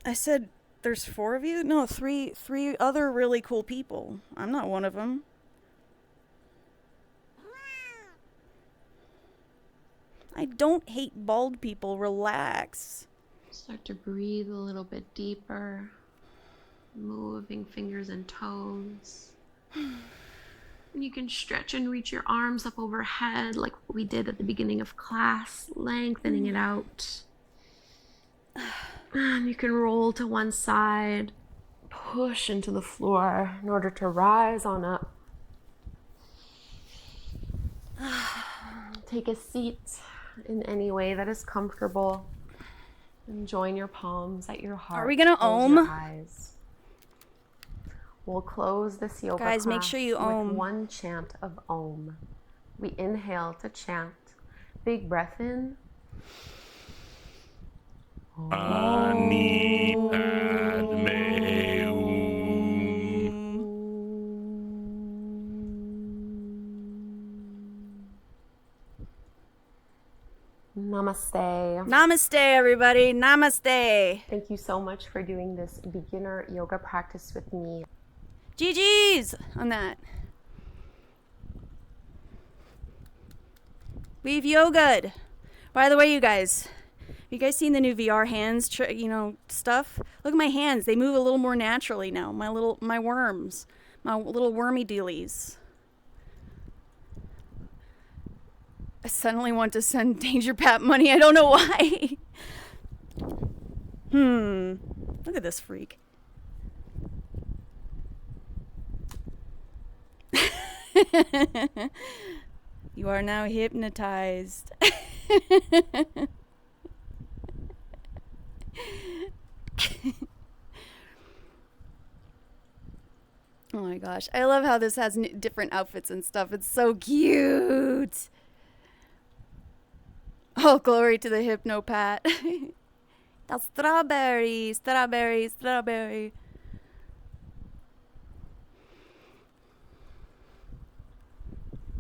[SPEAKER 1] I said... there's 4 of you? No, three other really cool people. I'm not one of them. I don't hate bald people. Relax.
[SPEAKER 2] Start to breathe a little bit deeper. Moving fingers and toes. And you can stretch and reach your arms up overhead like we did at the beginning of class, lengthening it out. And you can roll to one side, push into the floor in order to rise on up. Take a seat in any way that is comfortable. And join your palms at your heart.
[SPEAKER 1] Are we gonna
[SPEAKER 2] Close
[SPEAKER 1] Om?
[SPEAKER 2] your eyes. We'll close this yoga
[SPEAKER 1] Guys,
[SPEAKER 2] class
[SPEAKER 1] make sure you Om.
[SPEAKER 2] with one chant of Om. We inhale to chant. Big breath in.
[SPEAKER 3] Ani Padme Hum.
[SPEAKER 2] Namaste.
[SPEAKER 1] Namaste, everybody. Namaste.
[SPEAKER 2] Thank you so much for doing this beginner yoga practice with me.
[SPEAKER 1] GG's on that. We've yogaed. By the way, you guys, have you guys seen the new VR hands, stuff? Look at my hands. They move a little more naturally now. My worms, my little wormy dealies. I suddenly want to send Danger Pat money. I don't know why. Look at this freak. You are now hypnotized. Oh my gosh. I love how this has different outfits and stuff. It's so cute. Oh, glory to the Hypnopat. The strawberry, strawberry, strawberry.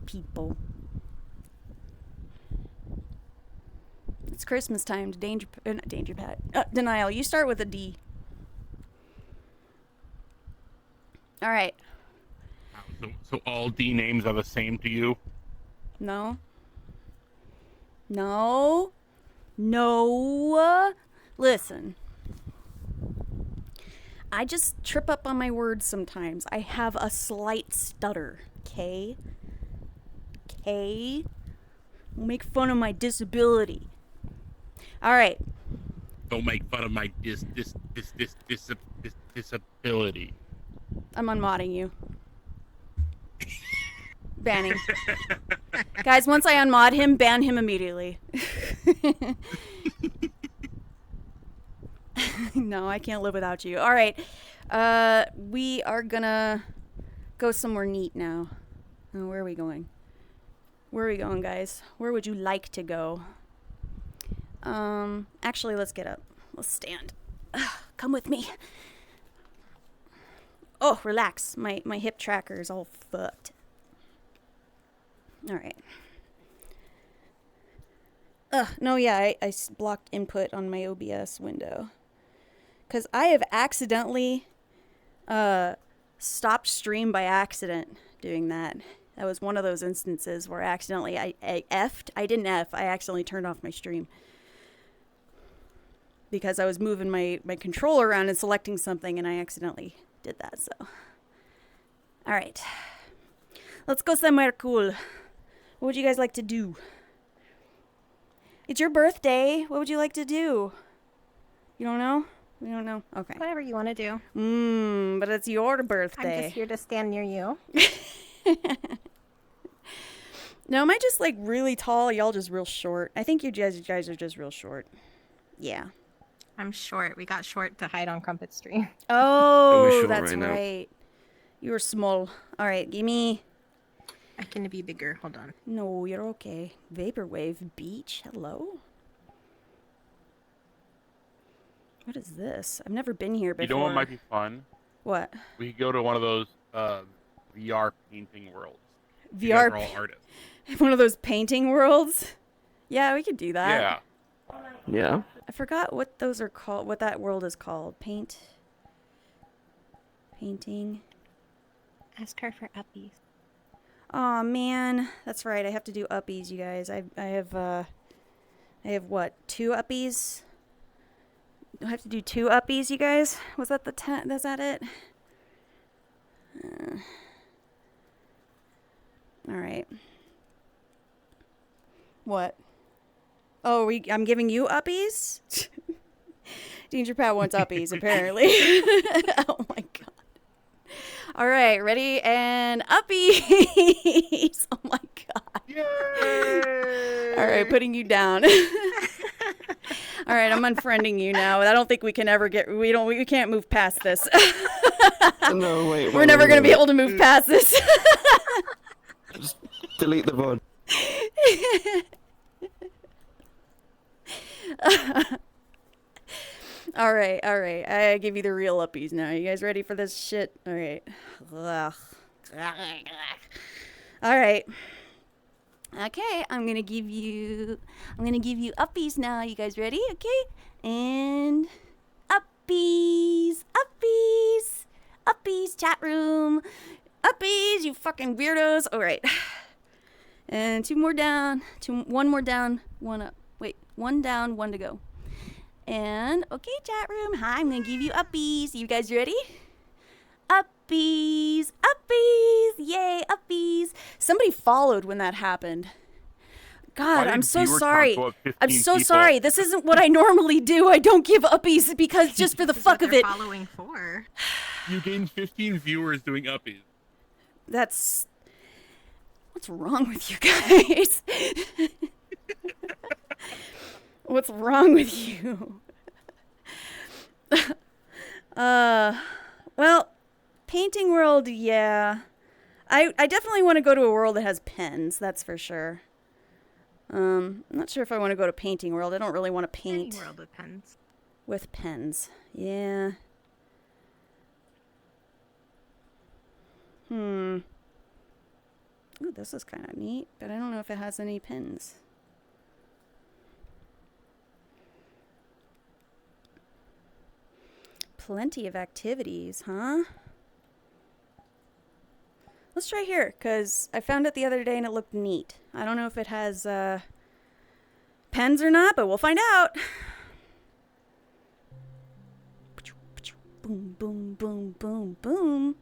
[SPEAKER 1] People. It's Christmas time to not Danger Pat. Denial. You start with a D. All right.
[SPEAKER 3] So all D names are the same to you?
[SPEAKER 1] No. No. No. Listen. I just trip up on my words sometimes. I have a slight stutter. Okay? Okay? Don't make fun of my disability. All right.
[SPEAKER 3] Don't make fun of my disability.
[SPEAKER 1] I'm unmodding you. Banning. Guys, once I unmod him, ban him immediately. No, I can't live without you. All right. We are gonna go somewhere neat now. Oh, where are we going? Where are we going, guys? Where would you like to go? Actually, let's get up. Let's stand. Come with me. Oh, relax. My hip tracker is all fucked. All right. No, yeah, I blocked input on my OBS window. Because I have accidentally stopped stream by accident doing that. That was one of those instances where accidentally I F'd. I didn't F. I accidentally turned off my stream. Because I was moving my controller around and selecting something, and I accidentally did that, so. All right. Let's go somewhere cool. What would you guys like to do? It's your birthday. What would you like to do? You don't know? You don't know? Okay.
[SPEAKER 4] Whatever you want to do.
[SPEAKER 1] But it's your birthday.
[SPEAKER 4] I'm just here to stand near you.
[SPEAKER 1] No, am I just like really tall? Y'all just real short? I think you guys are just real short. Yeah.
[SPEAKER 4] I'm short. We got short to hide on Crumpet Stream.
[SPEAKER 1] Oh, that's right. You were small. All right, give me.
[SPEAKER 4] I can be bigger. Hold on.
[SPEAKER 1] No, you're okay. Vaporwave Beach. Hello. What is this? I've never been here before.
[SPEAKER 3] You know what might be fun?
[SPEAKER 1] What?
[SPEAKER 3] We could go to one of those VR painting worlds.
[SPEAKER 1] VR.
[SPEAKER 3] You guys are all artists.
[SPEAKER 1] One of those painting worlds? Yeah, we could do that.
[SPEAKER 3] Yeah.
[SPEAKER 5] Yeah.
[SPEAKER 1] I forgot what those are called. What that world is called. Painting.
[SPEAKER 4] Ask her for uppies.
[SPEAKER 1] Oh man, that's right. I have to do uppies, you guys. I have what? 2 uppies? Do I have to do 2 uppies, you guys? Was that the 10? Is that it? All right. What? Oh, I'm giving you uppies? Danger Pat wants uppies, apparently. Oh my god. All right, ready? And uppies! Oh my god.
[SPEAKER 3] Yay!
[SPEAKER 1] All right, putting you down. All right, I'm unfriending you now. I don't think we can ever we can't move past this.
[SPEAKER 5] No, wait.
[SPEAKER 1] We're never going to be able to move past this.
[SPEAKER 5] Just delete the VOD.
[SPEAKER 1] All right. I give you the real uppies now. You guys ready for this shit? All right. Ugh. All right. Okay, I'm gonna give you uppies now. You guys ready? Okay, and uppies, chat room, uppies. You fucking weirdos. All right, and 2 more down, 1 more down, 1 up. Wait, 1 down, 1 to go. And okay, chat room. Hi, I'm gonna give you uppies. You guys ready? Uppies, yay, uppies. Somebody followed when that happened. God,
[SPEAKER 3] Why
[SPEAKER 1] I'm
[SPEAKER 3] did
[SPEAKER 1] so
[SPEAKER 3] viewers
[SPEAKER 1] sorry.
[SPEAKER 3] talk about
[SPEAKER 1] I'm
[SPEAKER 3] 15
[SPEAKER 1] so
[SPEAKER 3] people?
[SPEAKER 1] sorry. This isn't what I normally do. I don't give uppies because just for the
[SPEAKER 4] This is
[SPEAKER 1] fuck
[SPEAKER 4] what
[SPEAKER 1] of
[SPEAKER 4] they're
[SPEAKER 1] it.
[SPEAKER 4] following for.
[SPEAKER 3] You gained 15 viewers doing uppies.
[SPEAKER 1] That's... What's wrong with you guys? What's wrong with you? Well, painting world, yeah. I definitely want to go to a world that has pens, that's for sure. I'm not sure if I want to go to painting world. I don't really want to paint
[SPEAKER 4] Any world depends.
[SPEAKER 1] with pens. Yeah. Ooh, this is kind of neat, but I don't know if it has any pins. Plenty of activities, huh? Let's try here, because I found it the other day and it looked neat. I don't know if it has pens or not, but we'll find out. Boom, boom, boom, boom, boom.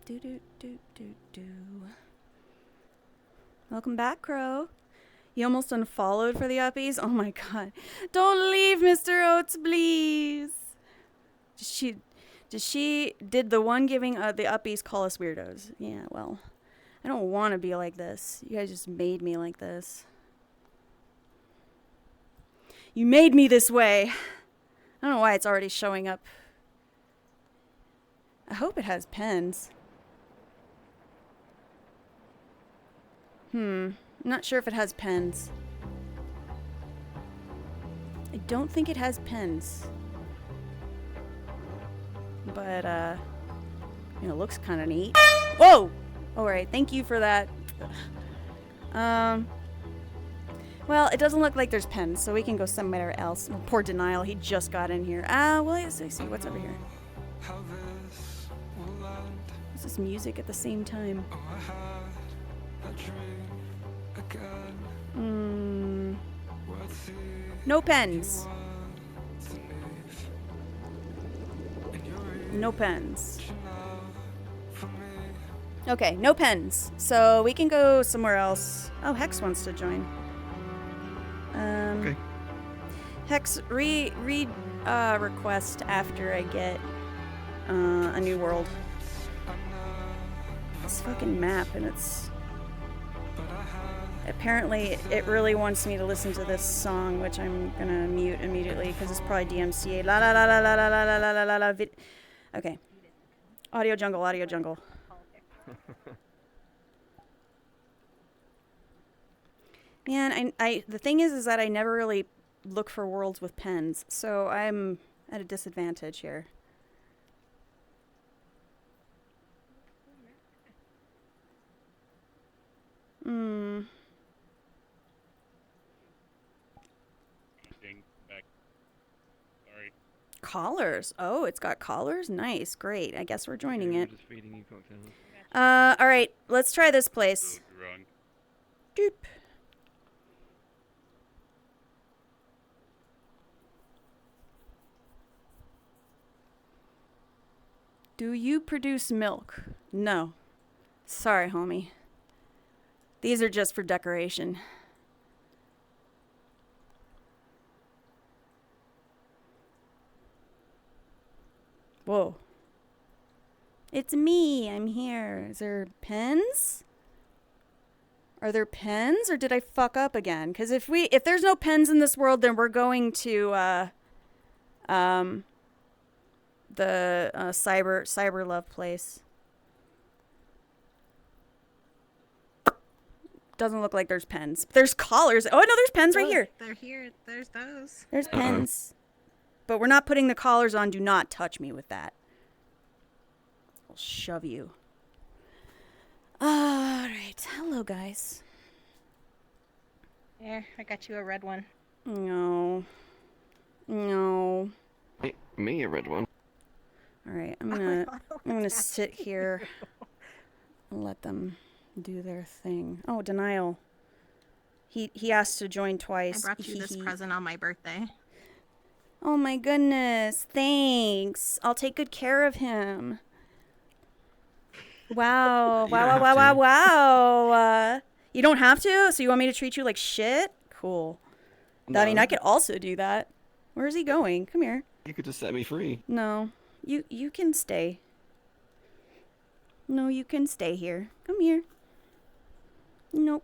[SPEAKER 1] Do, do, do, do, do. Welcome back, Crow. You almost unfollowed for the uppies? Oh my god. Don't leave, Mr. Oates, please. Did the one giving the uppies call us weirdos? Yeah, well, I don't want to be like this. You guys just made me like this. You made me this way. I don't know why it's already showing up. I hope it has pens. I'm not sure if it has pens. I don't think it has pens. But, you know, it looks kind of neat. Whoa! Alright, thank you for that. Well, it doesn't look like there's pens, so we can go somewhere else. Oh, poor Denial, he just got in here. Well, let's see what's over here. What's this music at the same time? No pens. No pens. Okay, no pens. So we can go somewhere else. Oh, Hex wants to join.
[SPEAKER 5] Okay.
[SPEAKER 1] Hex, request after I get a new world. This fucking map, and it's... Apparently, it really wants me to listen to this song, which I'm gonna mute immediately because it's probably DMCA. La la la la la la la la la la la. Okay. Audio jungle, audio jungle. Man, the thing is that I never really look for worlds with pens, so I'm at a disadvantage here.
[SPEAKER 3] Sorry.
[SPEAKER 1] Collars. Oh, it's got collars? Nice. Great. I guess we're joining it.
[SPEAKER 5] Just feeding you cocktails.
[SPEAKER 1] Alright. Let's try this place.
[SPEAKER 3] Wrong.
[SPEAKER 1] Doop. Do you produce milk? No. Sorry, homie. These are just for decoration. Whoa. It's me. I'm here. Is there pens? Are there pens, or did I fuck up again? Because if there's no pens in this world, then we're going to the cyber love place. Doesn't look like there's pens. There's collars. Oh no, there's pens right here.
[SPEAKER 4] They're here. There's those.
[SPEAKER 1] There's pens. But we're not putting the collars on. Do not touch me with that. I'll shove you. Alright. Hello, guys.
[SPEAKER 4] There, I got you a red one.
[SPEAKER 1] No. No.
[SPEAKER 5] Hey, me a red one.
[SPEAKER 1] Alright, I'm gonna sit here and let them do their thing. Oh, Denial. He asked to join
[SPEAKER 4] I
[SPEAKER 1] twice.
[SPEAKER 4] brought you this present on my birthday.
[SPEAKER 1] Oh my goodness. Thanks. I'll take good care of him. Wow.
[SPEAKER 5] You
[SPEAKER 1] Wow,
[SPEAKER 5] don't
[SPEAKER 1] wow, wow,
[SPEAKER 5] have
[SPEAKER 1] wow, wow. You don't have to? So you want me to treat you like shit? Cool. I mean,
[SPEAKER 5] No.
[SPEAKER 1] I could also do that. Where is he going? Come here.
[SPEAKER 5] You could just set me free.
[SPEAKER 1] No. You can stay. No, you can stay here. Come here. Nope.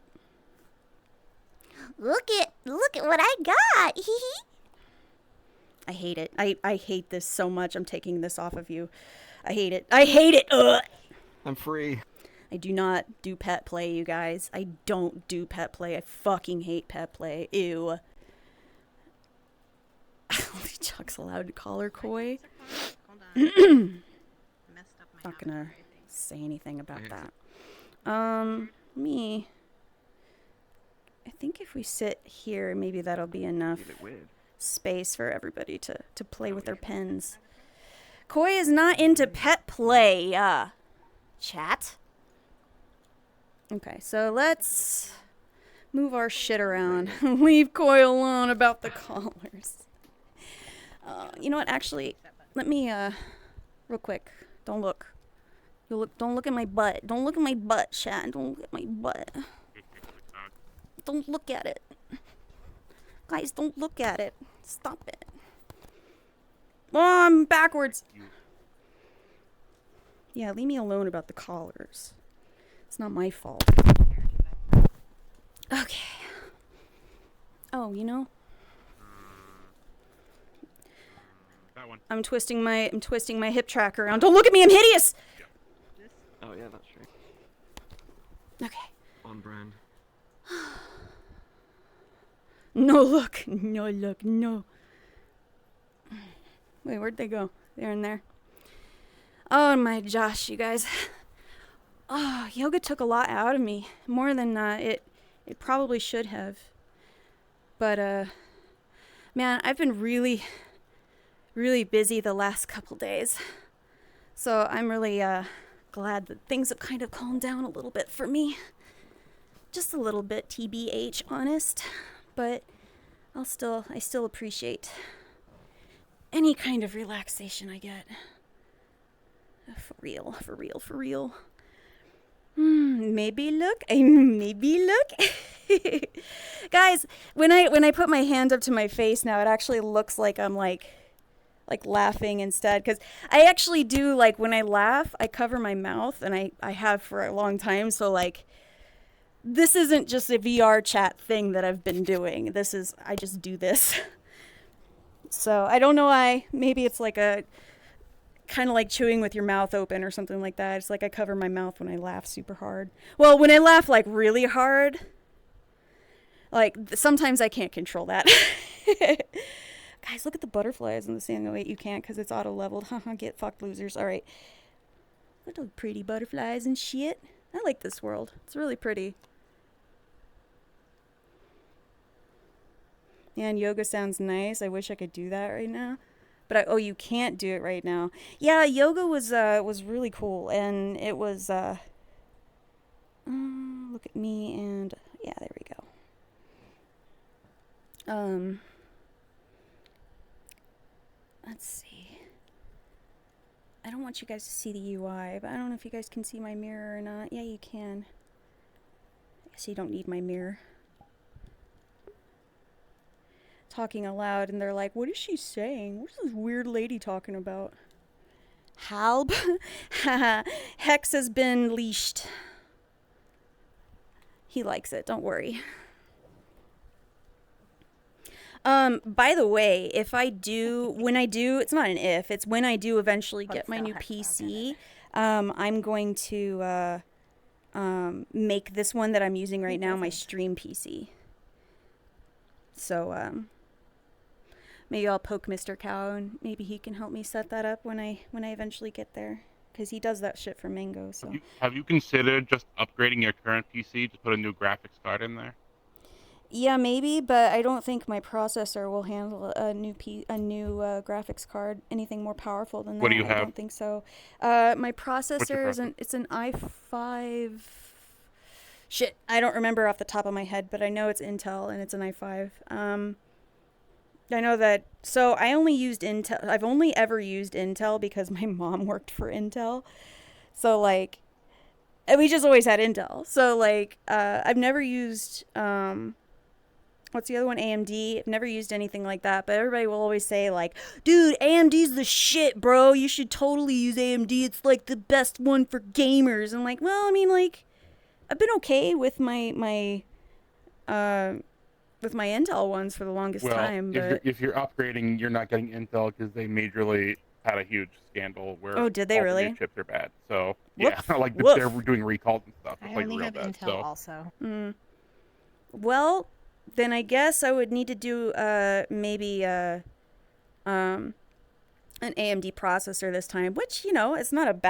[SPEAKER 1] Look at what I got. Hee hee. I hate it. I hate this so much. I'm taking this off of you. I hate it. I hate it. Ugh.
[SPEAKER 5] I'm free.
[SPEAKER 1] I do not do pet play, you guys. I don't do pet play. I fucking hate pet play. Ew. Chuck's allowed to call her coy.
[SPEAKER 4] Hold on. Messed up my
[SPEAKER 1] Not gonna
[SPEAKER 4] avatar, I think.
[SPEAKER 1] say anything about
[SPEAKER 5] Okay.
[SPEAKER 1] that. Me. I think if we sit here, maybe that'll be enough
[SPEAKER 5] Get it weird.
[SPEAKER 1] space for everybody to play with their pens. Koi is not into pet play, chat. Okay, so let's move our shit around. Leave Koi alone about the collars. You know what, actually, let me, real quick. Don't look. Don't look at my butt. Don't look at my butt, chat. Don't look at my butt. Don't look at it. Guys, don't look at it. Stop it. Oh, I'm backwards. Yeah, leave me alone about the collars. It's not my fault. Okay. Oh, you know,
[SPEAKER 3] That one.
[SPEAKER 1] I'm twisting my hip tracker around. Don't look at me. I'm hideous.
[SPEAKER 5] Oh yeah, that's true.
[SPEAKER 1] Okay.
[SPEAKER 5] On brand.
[SPEAKER 1] No look. No look. No. Wait, where'd they go? They're in there. Oh my Josh, you guys. Oh, yoga took a lot out of me. More than it probably should have. But man, I've been really busy the last couple days. So I'm really glad that things have kind of calmed down a little bit for me. Just a little bit, TBH, honest. But I still appreciate any kind of relaxation I get. For real, for real, for real. Maybe look. Guys, when I put my hand up to my face now, it actually looks like I'm like laughing instead, because I actually do, like, when I laugh, I cover my mouth, and I have for a long time. So like, this isn't just a VR chat thing that I've been doing. I just do this. So I don't know why. Maybe it's like a kind of like chewing with your mouth open or something like that. It's like I cover my mouth when I laugh super hard. Well, when I laugh like really hard, like sometimes I can't control that. Guys, look at the butterflies in the sand. Oh, wait, you can't because it's auto leveled. Haha, get fucked, losers. All right. Little pretty butterflies and shit. I like this world. It's really pretty. Man, yoga sounds nice. I wish I could do that right now. But oh, you can't do it right now. Yeah, yoga was really cool, and it was look at me, and yeah, there we go. Let's see. I don't want you guys to see the UI, but I don't know if you guys can see my mirror or not. Yeah, you can. I guess you don't need my mirror. Talking aloud, and they're like, what is she saying? What's this weird lady talking about? Halb? Hex has been leashed. He likes it, don't worry. By the way, it's not an if, it's when I do eventually get my new PC, I'm going to make this one that I'm using right now my stream PC. So, maybe I'll poke Mr. Cow and maybe he can help me set that up when I eventually get there, because he does that shit for Mango. So
[SPEAKER 3] Have you considered just upgrading your current PC to put a new graphics card in there?
[SPEAKER 1] yeah, maybe, but I don't think my processor will handle a new graphics card anything more powerful than that.
[SPEAKER 3] What do you
[SPEAKER 1] I
[SPEAKER 3] have?
[SPEAKER 1] don't think so. My processor
[SPEAKER 3] What's your
[SPEAKER 1] it's an i5. Shit, I don't remember off the top of my head, but I know it's Intel and it's an i5. I know that. So I only used Intel. I've only ever used Intel because my mom worked for Intel. So like, And we just always had Intel. So like, I've never used what's the other one? AMD. I've never used anything like that, but everybody will always say like, dude, AMD's the shit, bro. You should totally use AMD. It's like the best one for gamers. And like, well, I mean, like, I've been okay with my Intel ones for the longest time. But
[SPEAKER 3] if you're upgrading, you're not getting Intel because they majorly had a huge scandal where
[SPEAKER 1] oh, did they
[SPEAKER 3] all the
[SPEAKER 1] really?
[SPEAKER 3] new chips are bad. So
[SPEAKER 1] Woof.
[SPEAKER 3] yeah, like
[SPEAKER 1] Woof.
[SPEAKER 3] they're doing recalls and stuff. It's
[SPEAKER 4] I
[SPEAKER 3] like
[SPEAKER 4] only
[SPEAKER 3] real
[SPEAKER 4] have
[SPEAKER 3] bad.
[SPEAKER 4] Intel
[SPEAKER 3] So
[SPEAKER 4] also.
[SPEAKER 1] Well, then I guess I would need to do maybe an AMD processor this time, which, you know, it's not a bad